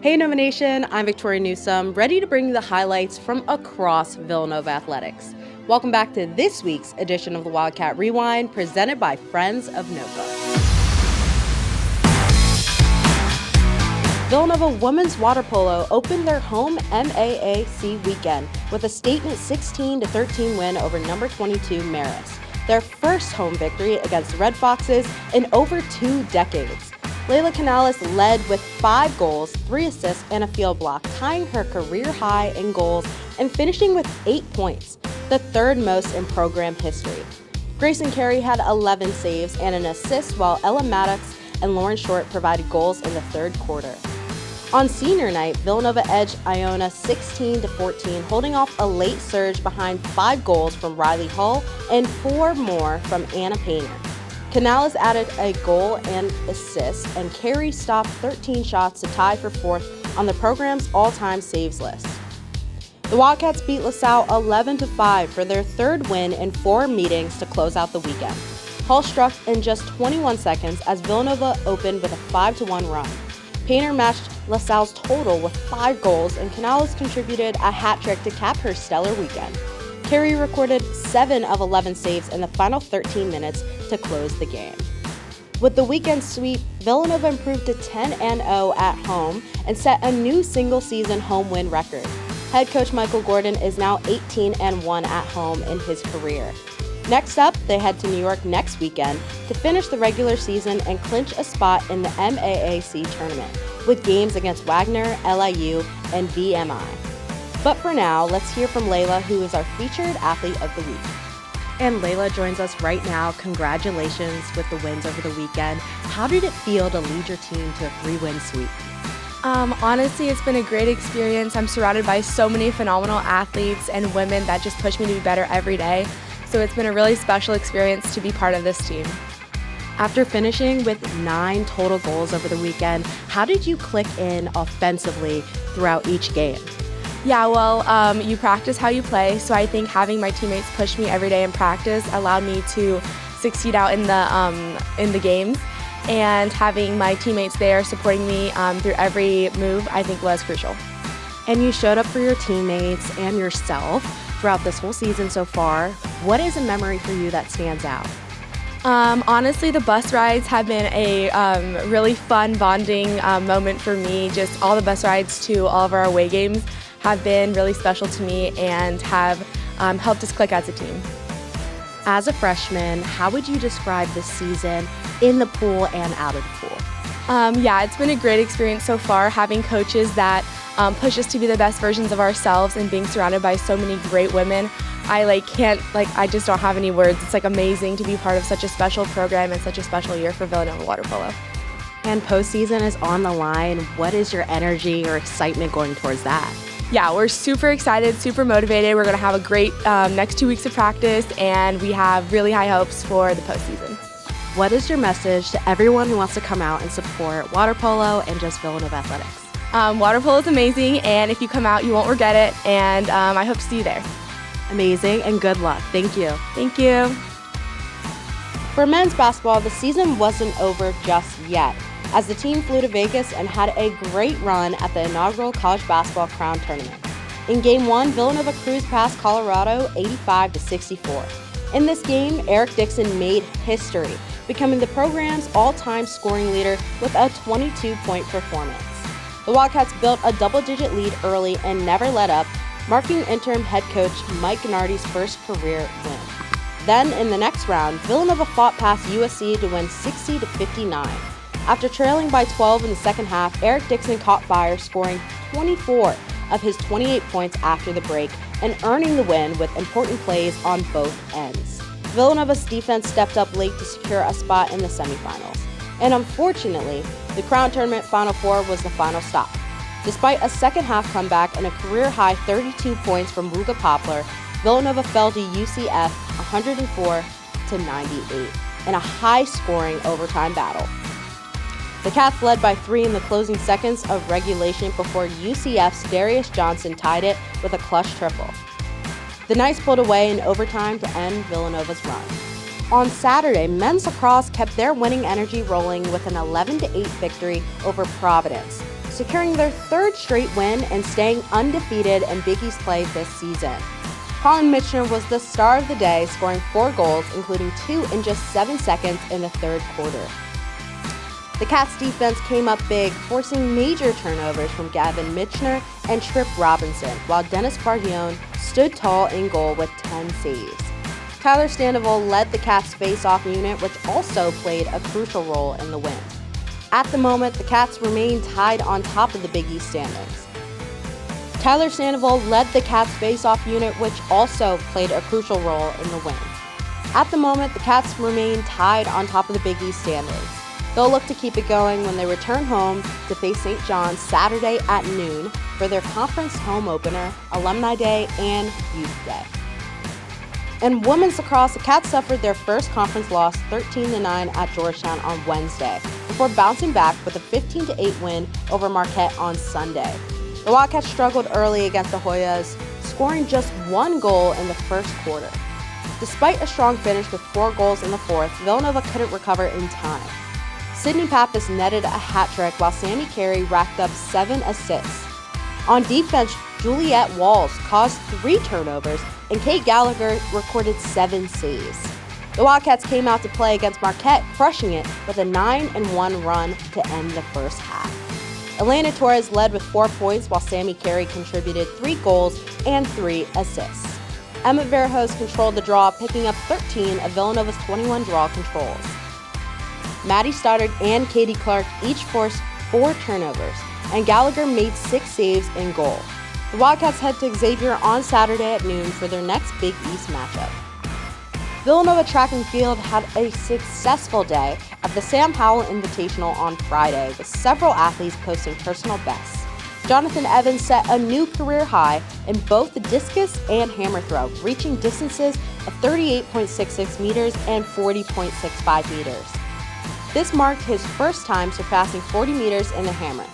Hey Nova Nation, I'm Victoria Newsome, ready to bring you the highlights from across Villanova Athletics. Welcome back to this week's edition of the Wildcat Rewind, presented by Friends of Nova. Villanova Women's Water Polo opened their home MAAC weekend with a statement 16-13 win over number 22 Marist, their first home victory against the Red Foxes in over 2 decades. Layla Canales led with 5 goals, 3 assists, and a field block, tying her career high in goals and finishing with 8 points, the third most in program history. Grayson Carey had 11 saves and an assist, while Ella Maddox and Lauren Short provided goals in the third quarter. On senior night, Villanova edged Iona 16-14, holding off a late surge behind 5 goals from Riley Hull and 4 more from Anna Painter. Canales added a goal and assist, and Carey stopped 13 shots to tie for 4th on the program's all-time saves list. The Wildcats beat LaSalle 11-5 for their 3rd win in 4 meetings to close out the weekend. Hull struck in just 21 seconds as Villanova opened with a 5-1 run. Painter matched LaSalle's total with 5 goals, and Canales contributed a hat trick to cap her stellar weekend. Carey recorded 7 of 11 saves in the final 13 minutes to close the game. With the weekend sweep, Villanova improved to 10-0 at home and set a new single-season home win record. Head coach Michael Gordon is now 18-1 at home in his career. Next up, they head to New York next weekend to finish the regular season and clinch a spot in the MAAC tournament, with games against Wagner, LIU, and VMI. But for now, let's hear from Layla, who is our featured athlete of the week. And Layla joins us right now. Congratulations with the wins over the weekend. How did it feel to lead your team to a 3-win sweep? Honestly, it's been a great experience. I'm surrounded by so many phenomenal athletes and women that just push me to be better every day. So it's been a really special experience to be part of this team. After finishing with 9 total goals over the weekend, how did you click in offensively throughout each game? Yeah, well, you practice how you play, so I think having my teammates push me every day in practice allowed me to succeed out in the games, and having my teammates there supporting me through every move I think was crucial. And you showed up for your teammates and yourself throughout this whole season so far. What is a memory for you that stands out? Honestly, the bus rides have been a really fun bonding moment for me. Just all the bus rides to all of our away games have been really special to me and have helped us click as a team. As a freshman, how would you describe this season in the pool and out of the pool? Yeah, it's been a great experience so far, having coaches that push us to be the best versions of ourselves and being surrounded by so many great women. I just don't have any words. It's amazing to be part of such a special program and such a special year for Villanova Water Polo. And postseason is on the line. What is your energy or excitement going towards that? Yeah, we're super excited, super motivated. We're going to have a great next 2 weeks of practice, and we have really high hopes for the postseason. What is your message to everyone who wants to come out and support water polo and just Villanova Athletics? Water polo is amazing, and if you come out, you won't regret it, and I hope to see you there. Amazing, and good luck. Thank you. Thank you. For men's basketball, the season wasn't over just yet, as the team flew to Vegas and had a great run at the inaugural College Basketball Crown Tournament. In Game 1, Villanova cruised past Colorado 85-64. In this game, Eric Dixon made history, becoming the program's all-time scoring leader with a 22-point performance. The Wildcats built a double-digit lead early and never let up, marking interim head coach Mike Nardi's first career win. Then, in the next round, Villanova fought past USC to win 60-59. After trailing by 12 in the second half, Eric Dixon caught fire, scoring 24 of his 28 points after the break and earning the win with important plays on both ends. Villanova's defense stepped up late to secure a spot in the semifinals. And unfortunately, the Crown Tournament Final Four was the final stop. Despite a second-half comeback and a career-high 32 points from Ruga Poplar, Villanova fell to UCF 104-98 in a high-scoring overtime battle. The Cats led by 3 in the closing seconds of regulation before UCF's Darius Johnson tied it with a clutch triple. The Knights pulled away in overtime to end Villanova's run. On Saturday, men's lacrosse kept their winning energy rolling with an 11-8 victory over Providence. securing their third straight win and staying undefeated in Big East play this season. Colin Mitchner was the star of the day, scoring 4 goals, including 2 in just 7 seconds in the third quarter. The Cats' defense came up big, forcing major turnovers from Gavin Mitchner and Tripp Robinson, while Dennis Bardione stood tall in goal with 10 saves. Tyler Sandoval led the Cats' face-off unit, which also played a crucial role in the win. At the moment, the Cats remain tied on top of the Big East standings. Tyler Sandoval led the Cats' face-off unit, which also played a crucial role in the win. At the moment, the Cats remain tied on top of the Big East standings. They'll look to keep it going when they return home to face St. John's Saturday at noon for their conference home opener, Alumni Day, and Youth Day. In women's lacrosse, the Cats suffered their first conference loss 13-9 at Georgetown on Wednesday, before bouncing back with a 15-8 win over Marquette on Sunday. The Wildcats struggled early against the Hoyas, scoring just 1 goal in the first quarter. Despite a strong finish with 4 goals in the fourth, Villanova couldn't recover in time. Sydney Pappas netted a hat trick while Sammy Carey racked up 7 assists. On defense, Juliette Walls caused 3 turnovers, and Kate Gallagher recorded 7 saves. The Wildcats came out to play against Marquette, crushing it with a 9-1 run to end the first half. Elena Torres led with 4 points, while Sammy Carey contributed 3 goals and 3 assists. Emma Verhos controlled the draw, picking up 13 of Villanova's 21 draw controls. Maddie Stoddard and Katie Clark each forced 4 turnovers, and Gallagher made 6 saves in goal. The Wildcats head to Xavier on Saturday at noon for their next Big East matchup. Villanova Track and Field had a successful day at the Sam Howell Invitational on Friday, with several athletes posting personal bests. Jonathan Evans set a new career high in both the discus and hammer throw, reaching distances of 38.66 meters and 40.65 meters. This marked his first time surpassing 40 meters in the hammer.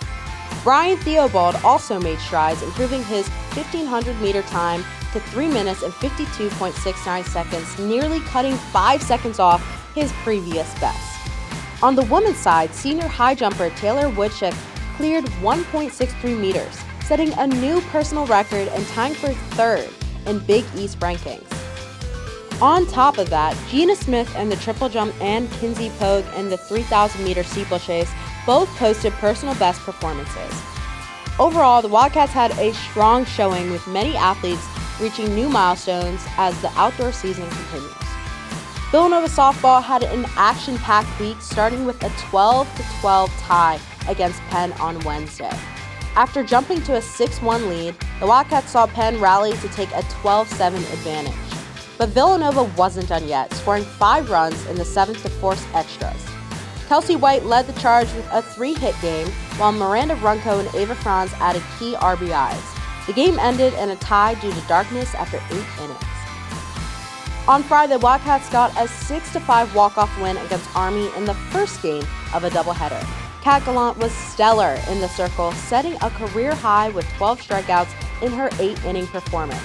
Brian Theobald also made strides, improving his 1,500-meter time to 3 minutes and 52.69 seconds, nearly cutting 5 seconds off his previous best. On the women's side, senior high jumper Taylor Woodchick cleared 1.63 meters, setting a new personal record and tying for 3rd in Big East rankings. On top of that, Gina Smith in the triple jump and Kinsey Pogue in the 3,000-meter steeplechase both posted personal best performances. Overall, the Wildcats had a strong showing, with many athletes reaching new milestones as the outdoor season continues. Villanova softball had an action-packed week, starting with a 12-12 tie against Penn on Wednesday. After jumping to a 6-1 lead, the Wildcats saw Penn rally to take a 12-7 advantage. But Villanova wasn't done yet, scoring 5 runs in the 7th to force extras. Kelsey White led the charge with a 3-hit game, while Miranda Runco and Ava Franz added key RBIs. The game ended in a tie due to darkness after 8 innings. On Friday, the Wildcats got a 6-5 walk-off win against Army in the first game of a doubleheader. Kat Gallant was stellar in the circle, setting a career high with 12 strikeouts in her 8-inning performance.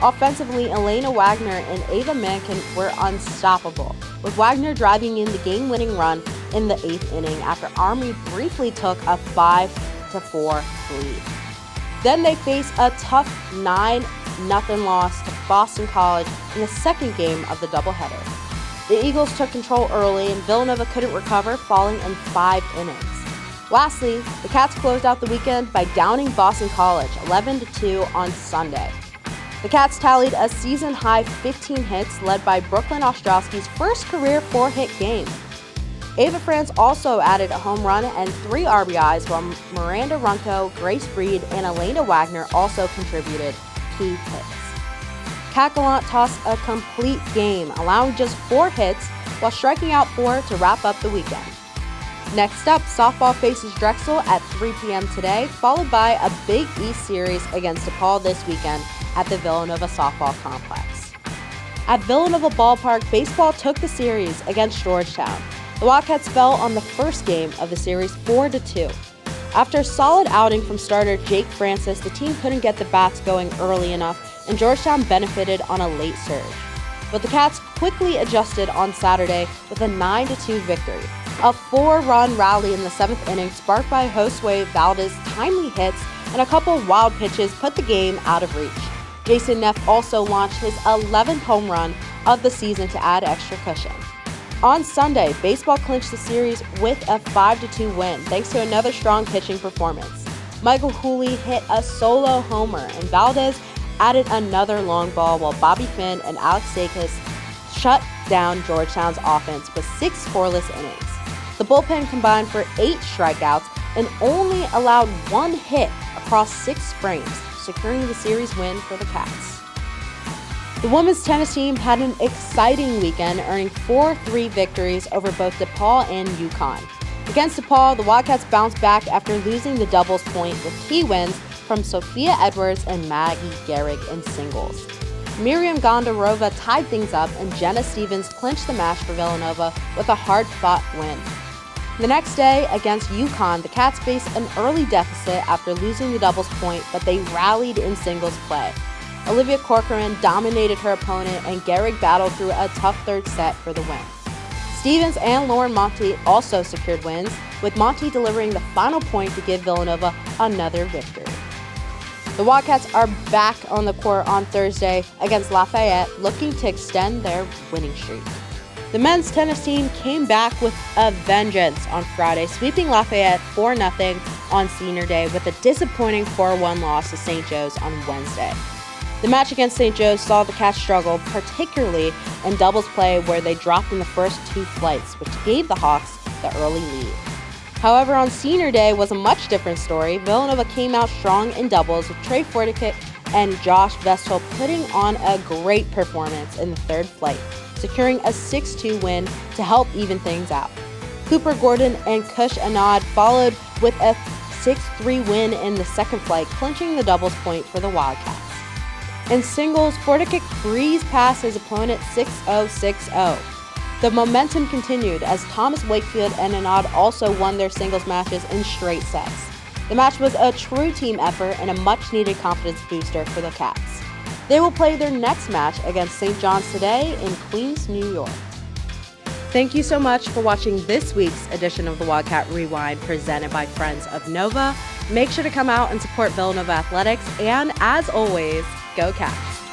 Offensively, Elena Wagner and Ava Mankin were unstoppable, with Wagner driving in the game-winning run in the 8th inning after Army briefly took a 5-4 lead. Then they faced a tough 9-0 loss to Boston College in the second game of the doubleheader. The Eagles took control early, and Villanova couldn't recover, falling in 5 innings. Lastly, the Cats closed out the weekend by downing Boston College 11-2 on Sunday. The Cats tallied a season-high 15 hits, led by Brooklyn Ostrowski's first career 4-hit game. Ava Franz also added a home run and 3 RBIs, while Miranda Runco, Grace Breed, and Elena Wagner also contributed key hits. Kat Gallant tossed a complete game, allowing just 4 hits while striking out 4 to wrap up the weekend. Next up, softball faces Drexel at 3 p.m. today, followed by a Big East series against DePaul this weekend at the Villanova Softball Complex. At Villanova Ballpark, baseball took the series against Georgetown. The Wildcats fell on the first game of the series 4-2. After a solid outing from starter Jake Francis, the team couldn't get the bats going early enough, and Georgetown benefited on a late surge. But the Cats quickly adjusted on Saturday with a 9-2 victory. A 4-run rally in the 7th inning sparked by Josue Valdez's timely hits and a couple wild pitches put the game out of reach. Jason Neff also launched his 11th home run of the season to add extra cushion. On Sunday, baseball clinched the series with a 5-2 win thanks to another strong pitching performance. Michael Hooley hit a solo homer and Valdez added another long ball while Bobby Finn and Alex Sakis shut down Georgetown's offense with 6 scoreless innings. The bullpen combined for 8 strikeouts and only allowed 1 hit across 6 frames, securing the series win for the Cats. The women's tennis team had an exciting weekend, earning 4-3 victories over both DePaul and UConn. Against DePaul, the Wildcats bounced back after losing the doubles point with key wins from Sophia Edwards and Maggie Gehrig in singles. Miriam Gondarova tied things up and Jenna Stevens clinched the match for Villanova with a hard-fought win. The next day, against UConn, the Cats faced an early deficit after losing the doubles point, but they rallied in singles play. Olivia Corcoran dominated her opponent and Gehrig battled through a tough third set for the win. Stevens and Lauren Monti also secured wins, with Monti delivering the final point to give Villanova another victory. The Wildcats are back on the court on Thursday against Lafayette, looking to extend their winning streak. The men's tennis team came back with a vengeance on Friday, sweeping Lafayette 4-0 on Senior Day with a disappointing 4-1 loss to St. Joe's on Wednesday. The match against St. Joe's saw the Cats struggle, particularly in doubles play where they dropped in the first 2 flights, which gave the Hawks the early lead. However, on Senior Day was a much different story. Villanova came out strong in doubles with Trey Fortickett and Josh Vestal putting on a great performance in the third flight, securing a 6-2 win to help even things out. Cooper Gordon and Kush Anad followed with a 6-3 win in the second flight, clinching the doubles point for the Wildcats. In singles, Fortickett breezed past his opponent 6-0, 6-0. The momentum continued as Thomas Wakefield and Anad also won their singles matches in straight sets. The match was a true team effort and a much-needed confidence booster for the Cats. They will play their next match against St. John's today in Queens, New York. Thank you so much for watching this week's edition of the Wildcat Rewind presented by Friends of Nova. Make sure to come out and support Villanova Athletics, and as always, go Cats!